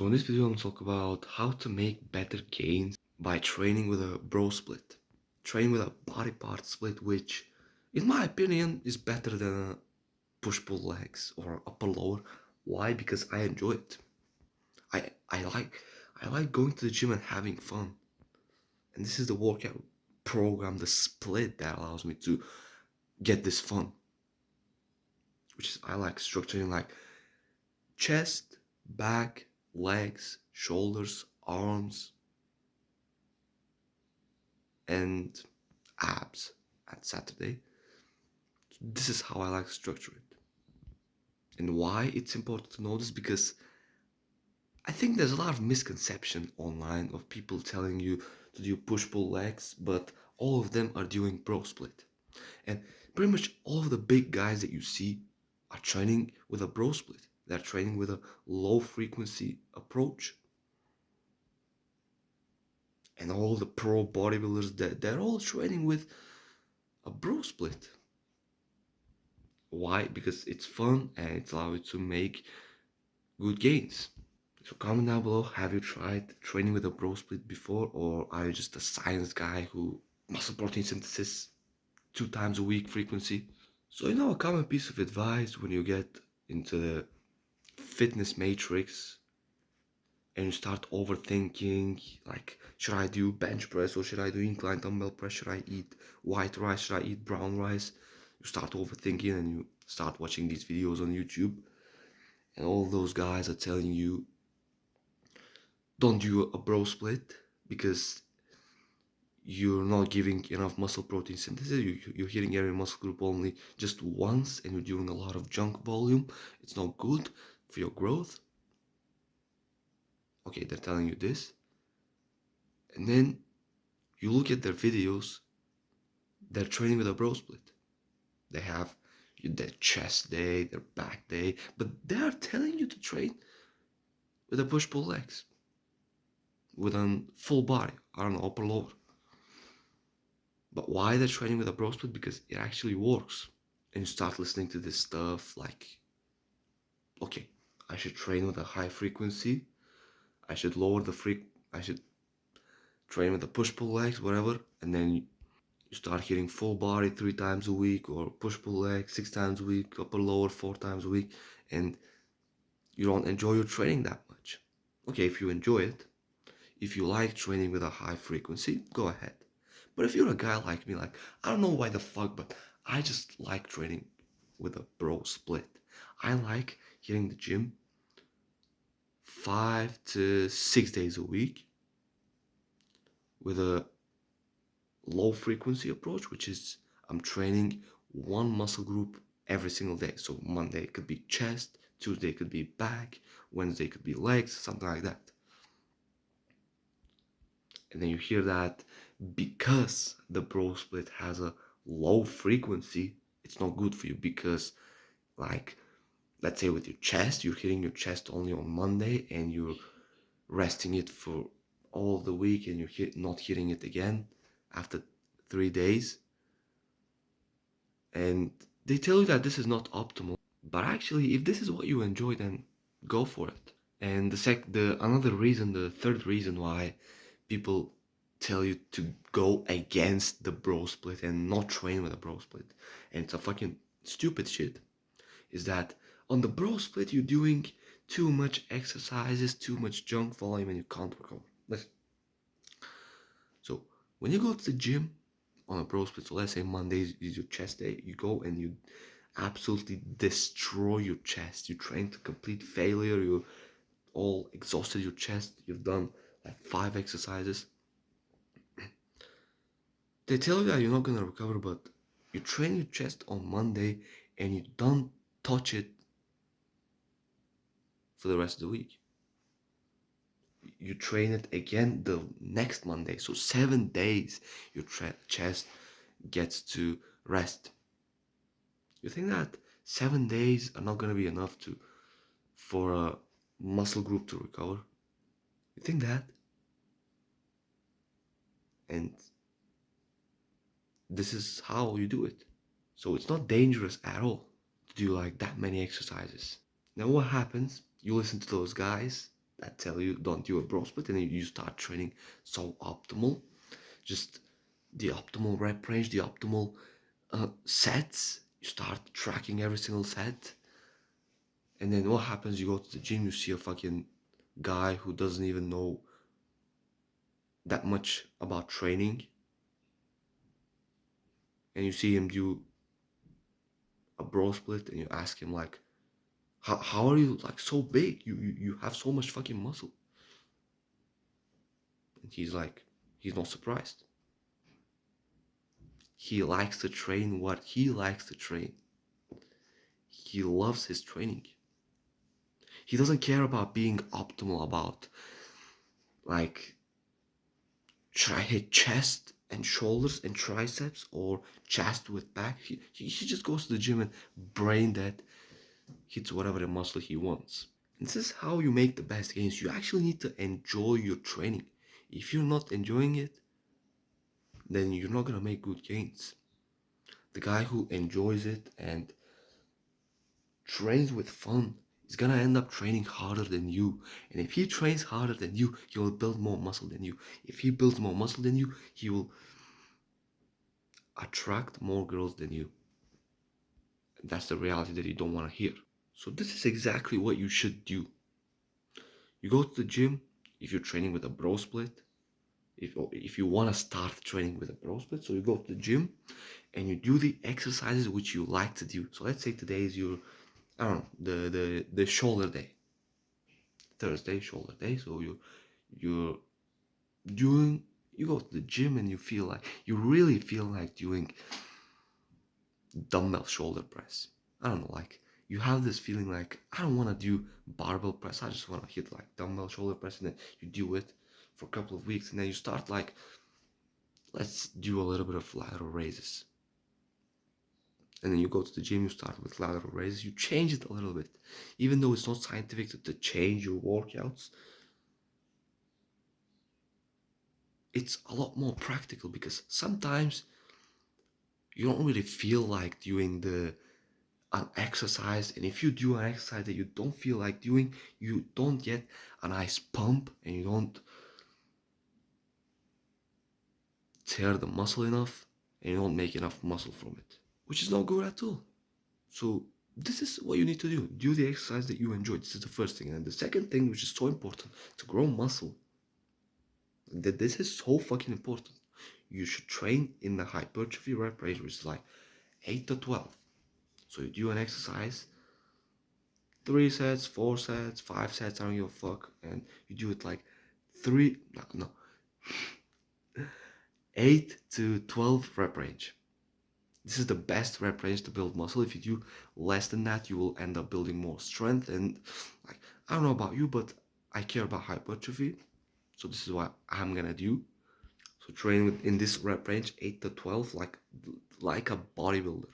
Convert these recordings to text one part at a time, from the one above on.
So in this video, I'm going to talk about how to make better gains by training with a bro split. Train with a body part split, which, in my opinion, is better than a push-pull legs or upper lower. Why? Because I enjoy it. I I like I like going to the gym and having fun. And this is the workout program, the split that allows me to get this fun. Which is I like structuring like chest, back, legs, shoulders, arms, and abs at Saturday. This is how I like to structure it. And why it's important to know this, because I think there's a lot of misconception online of people telling you to do push-pull legs, but all of them are doing bro split. And pretty much all of the big guys that you see are training with a bro split. They're training with a low frequency approach. And all the pro bodybuilders, they're all training with a bro split. Why? Because it's fun and it allows you to make good gains. So comment down below, have you tried training with a bro split before, or are you just a science guy who muscle protein synthesis 2 times a week frequency? So a common piece of advice when you get into the fitness matrix and you start overthinking, like, should I do bench press or should I do incline dumbbell press? Should I eat white rice? Should I eat brown rice? You start overthinking and you start watching these videos on YouTube, and all those guys are telling you don't do a bro split because you're not giving enough muscle protein synthesis. You're hitting every muscle group only just once and you're doing a lot of junk volume. It's not good for your growth. Okay, they're telling you this. And then you look at their videos, they're training with a bro split. They have their chest day, their back day, but they are telling you to train with a push-pull legs, with a full body, I don't know, upper lower. But why they're training with a bro split? Because it actually works. And you start listening to this stuff like, okay, I should train with a high frequency, I should lower the I should train with the push-pull legs, whatever, and then you start hitting full body 3 times a week, or push-pull legs 6 times a week, upper lower 4 times a week, and you don't enjoy your training that much. Okay, if you enjoy it, if you like training with a high frequency, go ahead. But if you're a guy like me, like, I don't know why the fuck, but I just like training with a bro split. I like hitting the gym 5 to 6 days a week with a low frequency approach, which is I'm training one muscle group every single day. So Monday could be chest, Tuesday could be back, Wednesday could be legs, something like that. And then you hear that because the bro split has a low frequency, it's not good for you, because, like, let's say with your chest, you're hitting your chest only on Monday and you're resting it for all the week, and you're not hitting it again after 3 days. And they tell you that this is not optimal, but actually, if this is what you enjoy, then go for it. And the third reason why people tell you to go against the bro split and not train with a bro split, and it's a fucking stupid shit, is that on the bro split you're doing too much exercises, too much junk volume, and you can't recover. Listen. So when you go to the gym on a bro split, so let's say Monday is your chest day, you go and you absolutely destroy your chest. You train to complete failure. You all exhausted your chest. You've done like 5 exercises. They tell you that you're not gonna recover, but you train your chest on Monday and you don't touch it for the rest of the week. You train it again the next Monday. So 7 days your chest gets to rest. You think that 7 days are not gonna be enough for a muscle group to recover? You think that? And this is how you do it. So it's not dangerous at all to do like that many exercises. Now what happens? You listen to those guys, that tell you don't do a bro split, and then you start training so optimal, just the optimal rep range, the optimal sets. You start tracking every single set, and then what happens? You go to the gym, you see a fucking guy who doesn't even know that much about training, and you see him do a bro split, and you ask him like, how are you like so big? You have so much fucking muscle. And he's like, he's not surprised. He likes to train what he likes to train. He loves his training. He doesn't care about being optimal, about like try hit chest and shoulders and triceps or chest with back. He just goes to the gym and brain that hits whatever the muscle he wants. And this is how you make the best gains. You actually need to enjoy your training. If you're not enjoying it, then you're not gonna make good gains. The guy who enjoys it and trains with fun is gonna end up training harder than you. And if he trains harder than you, he will build more muscle than you. If he builds more muscle than you, he will attract more girls than you. And that's the reality that you don't want to hear. So this is exactly what you should do. You go to the gym if you're training with a bro split. If you want to start training with a bro split, so you go to the gym and you do the exercises which you like to do. So let's say today is your, I don't know, the shoulder day, Thursday shoulder day. So you're doing, you go to the gym and you really feel like doing dumbbell shoulder press. I don't know, like you have this feeling like I don't want to do barbell press. I just want to hit like dumbbell shoulder press, and then you do it for a couple of weeks, and then you start like, let's do a little bit of lateral raises. And then you go to the gym, you start with lateral raises, you change it a little bit. Even though it's not scientific to change your workouts, it's a lot more practical because sometimes you don't really feel like doing an exercise, and if you do an exercise that you don't feel like doing, you don't get a nice pump and you don't tear the muscle enough and you don't make enough muscle from it, which is not good at all. So this is what you need to do the exercise that you enjoy. This is the first thing. And the second thing, which is so important to grow muscle, that this is so fucking important, you should train in the hypertrophy rep range, which is like 8 to 12. So you do an exercise, 3 sets, 4 sets, 5 sets, I don't give a fuck, and you do it like 8 to 12 rep range. This is the best rep range to build muscle. If you do less than that, you will end up building more strength. And like, I don't know about you, but I care about hypertrophy. So this is what I'm gonna do. So train in this rep range, 8 to 12, like a bodybuilder.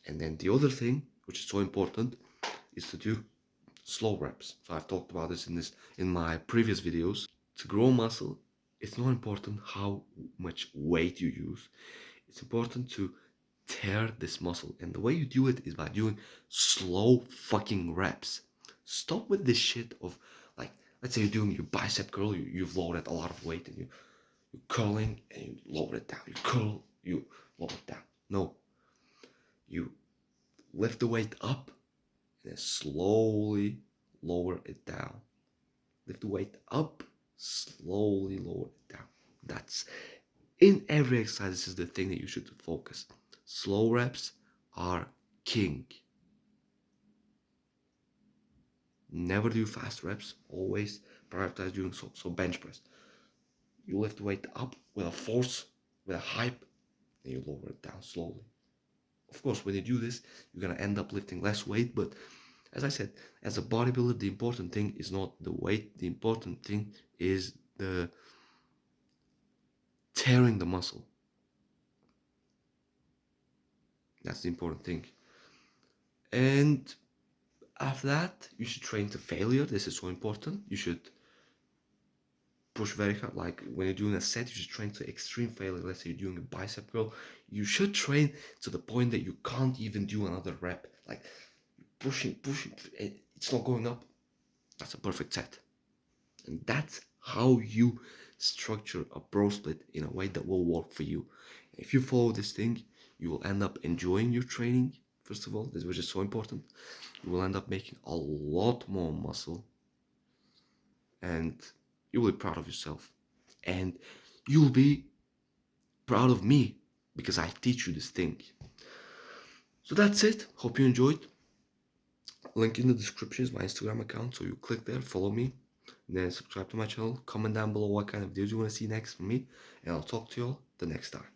And then the other thing, which is so important, is to do slow reps. So I've talked about this in my previous videos. To grow muscle, it's not important how much weight you use. It's important to tear this muscle, and the way you do it is by doing slow fucking reps. Stop with this shit of like, let's say you're doing your bicep curl, you've loaded a lot of weight and you're curling and you lower it down. You curl, you lower it down. No, you lift the weight up and then slowly lower it down. Lift the weight up, slowly lower it down. That's in every exercise. This is the thing that you should focus. Slow reps are king. Never do fast reps. Always prioritize doing so bench press. You lift the weight up with a force, with a hype, and you lower it down slowly. Of course, when you do this, you're gonna end up lifting less weight, but as I said, as a bodybuilder, the important thing is not the weight. The important thing is the tearing the muscle. That's the important thing. And after that, you should train to failure. This is so important. You should push very hard. Like when you're doing a set, you should train to extreme failure. Let's say you're doing a bicep curl. You should train to the point that you can't even do another rep. Like pushing, it's not going up. That's a perfect set. And that's how you structure a bro split in a way that will work for you. If you follow this thing, you will end up enjoying your training, first of all, this which is so important. You will end up making a lot more muscle, and you will be proud of yourself. And you'll be proud of me because I teach you this thing. So that's it. Hope you enjoyed. Link in the description is my Instagram account, so you click there, follow me, then subscribe to my channel, comment down below what kind of videos you want to see next from me, and I'll talk to you all the next time.